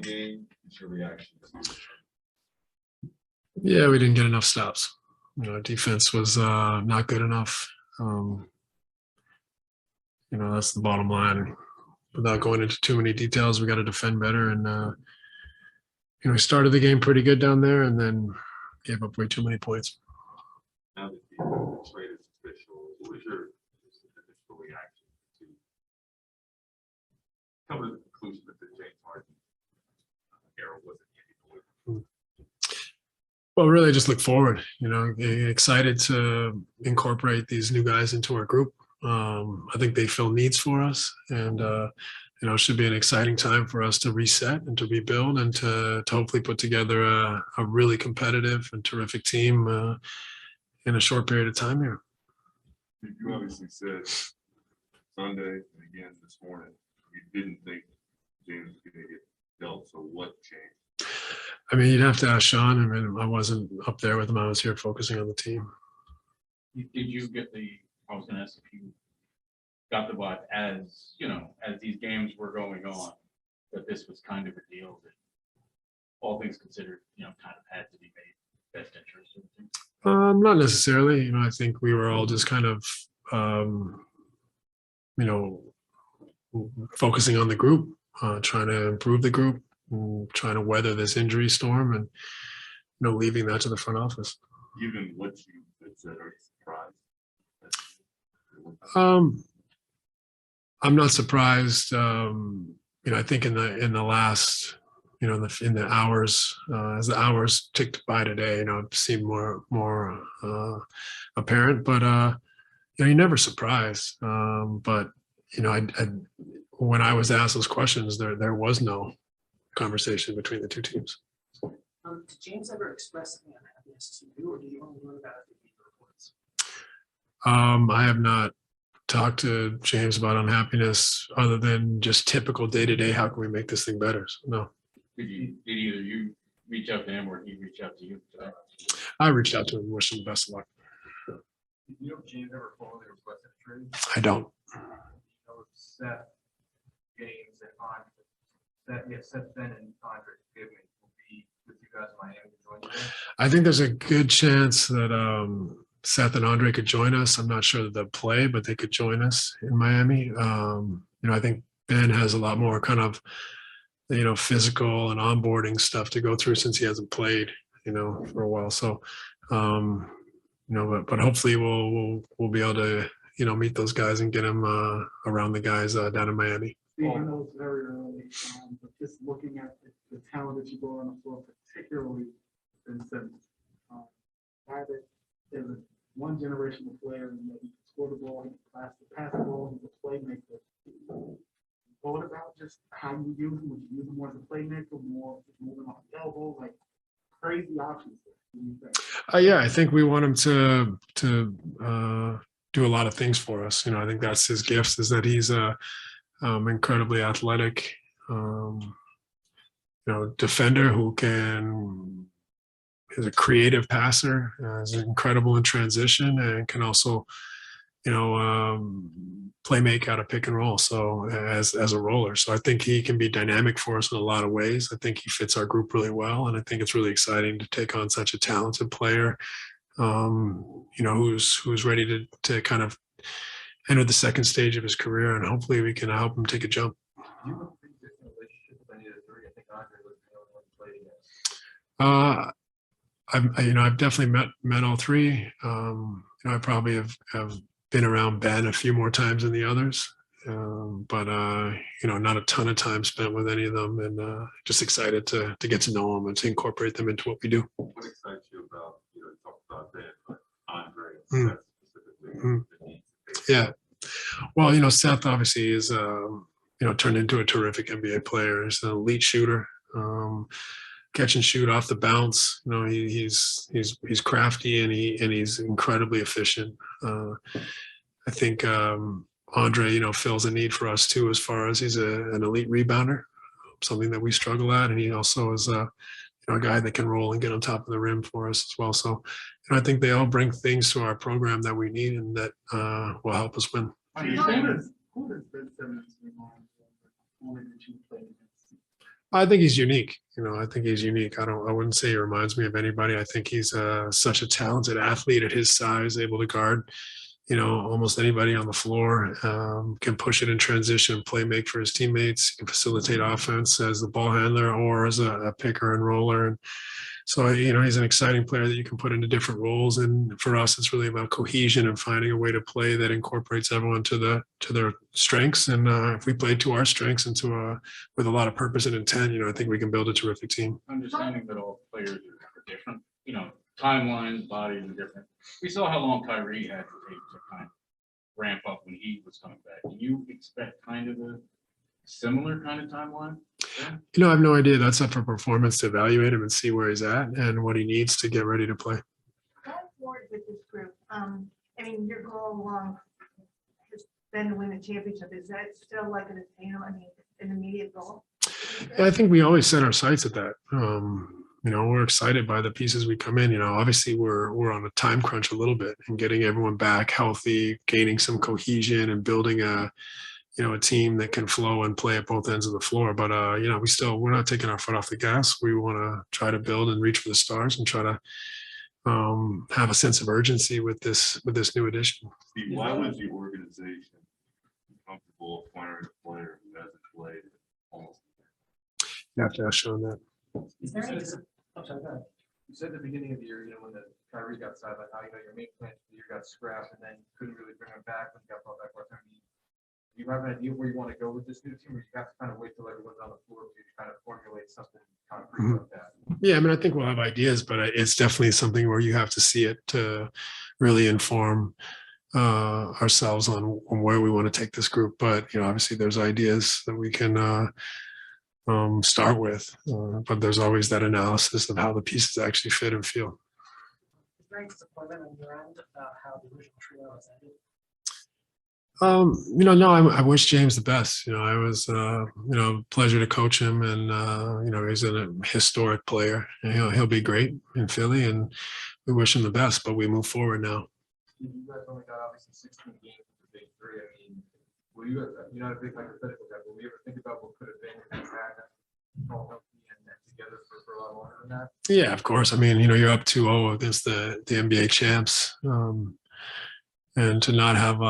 game, what's your reaction? Yeah, we didn't get enough stops. Defense was not good enough. That's the bottom line. Without going into too many details, we got to defend better. And, we started the game pretty good down there and then gave up way too many points. Now that the trade is official, what was your initial reaction to come to the conclusion that the James Harden era wasn't anymore? Well, really just look forward, excited to incorporate these new guys into our group. I think they fill needs for us, and it should be an exciting time for us to reset and to rebuild and to hopefully put together a really competitive and terrific team in a short period of time here. You obviously said Sunday and again this morning you didn't think James was going to get dealt. So what changed? I mean, you'd have to ask Sean. I mean, I wasn't up there with him. I was here focusing on the team. Did you get I was going to ask if you got the vibe as these games were going on, that this was kind of a deal that all things considered, kind of had to be made best interest? Not necessarily. I think we were all just kind of, focusing on the group, trying to improve the group, and trying to weather this injury storm, and leaving that to the front office. Given what you said, are you surprised? I'm not surprised. I think in the last, in the hours, as the hours ticked by today, it seemed more apparent. But you're never surprised. But when I was asked those questions, there was no conversation between the two teams. Did James ever express any unhappiness to you, or do you only learn about it through media reports? I have not talked to James about unhappiness other than just typical day-to-day, how can we make this thing better? So, no. Did either you reach out to him or he reach out to you today? I reached out to him and wished him the best of luck. Did you know if James ever formally requested a trade? I don't. Seth, James, and Andre. Seth, Ben, and Andre will be with you guys in Miami to join you. I think there's a good chance that Seth and Andre could join us. I'm not sure that they'll play, but they could join us in Miami. I think Ben has a lot more kind of, physical and onboarding stuff to go through since he hasn't played, for a while. So, but hopefully we'll be able to, meet those guys and get them around the guys down in Miami. Steve, I know it's very early, but just looking at the talent that you brought on the floor, particularly Ben Simmons, there's a one generational player and that he can score the ball, he can pass the ball, he's a playmaker. What about just how you use him? Would you use him more as a playmaker, more moving off the elbow, like crazy options there? Yeah, I think we want him to do a lot of things for us. I think that's his gift, is that he's incredibly athletic, defender who is a creative passer, is incredible in transition, and can also, play make out of pick and roll. So as a roller, so I think he can be dynamic for us in a lot of ways. I think he fits our group really well, and I think it's really exciting to take on such a talented player, who's ready to kind of enter the second stage of his career, and hopefully we can help him take a jump. Do you have a pretty different relationship with any of the three? I think Andre was the only one who played against. I've definitely met all three. I probably have been around Ben a few more times than the others, but not a ton of time spent with any of them, and just excited to get to know them and to incorporate them into what we do. What excites you about, you talked about Ben, but Andre and Seth specifically? Yeah. Well, Seth obviously is, turned into a terrific NBA player. He's an elite shooter, catch and shoot off the bounce. He's crafty and he's incredibly efficient. I think Andre, fills a need for us too, as far as he's an elite rebounder, something that we struggle at, and he also is a guy that can roll and get on top of the rim for us as well. So, I think they all bring things to our program that we need and that will help us win. Who does Ben Simmons remind you of? I think he's unique. I think he's unique. I wouldn't say he reminds me of anybody. I think he's such a talented athlete at his size, able to guard, almost anybody on the floor, can push it in transition, play make for his teammates, can facilitate offense as the ball handler or as a picker and roller. And so, he's an exciting player that you can put into different roles. And for us, it's really about cohesion and finding a way to play that incorporates everyone to their strengths. And if we play to our strengths and with a lot of purpose and intent, I think we can build a terrific team. Understanding that all players are different, timelines, bodies are different. We saw how long Kyrie had to take to kind of ramp up when he was coming back. Do you expect kind of a similar kind of timeline? I have no idea. That's up for performance to evaluate him and see where he's at and what he needs to get ready to play. Going forward with this group, your goal along has been to win the championship. Is that still like an immediate goal? Yeah, I think we always set our sights at that. We're excited by the pieces we come in. Obviously we're on a time crunch a little bit and getting everyone back healthy, gaining some cohesion and building a team that can flow and play at both ends of the floor. But, we're not taking our foot off the gas. We want to try to build and reach for the stars and try to have a sense of urgency with this new addition. Steve, why was the organization comfortable acquiring a player who hasn't played almost? You have to ask Sean that. Is there any, I'm sorry, go ahead. You said at the beginning of the year, when the Kyrie got sidelined, how your main plan for the year got scrapped, and then you couldn't really bring him back when he got brought back. Do you have an idea where you want to go with this new team, or you have to kind of wait till everyone's on the floor to kind of formulate something concrete like that? Yeah, I think we'll have ideas, but it's definitely something where you have to see it to really inform ourselves on where we want to take this group. But obviously there's ideas that we can start with, but there's always that analysis of how the pieces actually fit and feel. Is there any disappointment on your end about how the original trio has ended? No, I wish James the best. I was, pleasure to coach him, and he's a historic player. And he'll be great in Philly, and we wish him the best. But we move forward now. You guys only got obviously 16 games with the big three. Will you? You're not a big hypothetical guy. Will we ever think about what could have been if you had all healthy and together for a lot longer than that? Yeah, of course. You're up 2-0 against the NBA champs, and to not have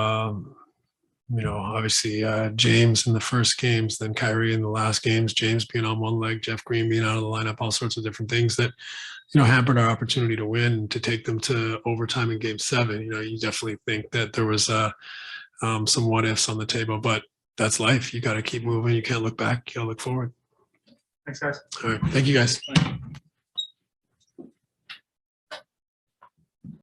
obviously James in the first games, then Kyrie in the last games, James being on one leg, Jeff Green being out of the lineup, all sorts of different things that, hampered our opportunity to win, to take them to overtime in game 7. You definitely think that there was some what ifs on the table, but that's life. You got to keep moving. You can't look back. You got to look forward. Thanks, guys. All right. Thank you, guys.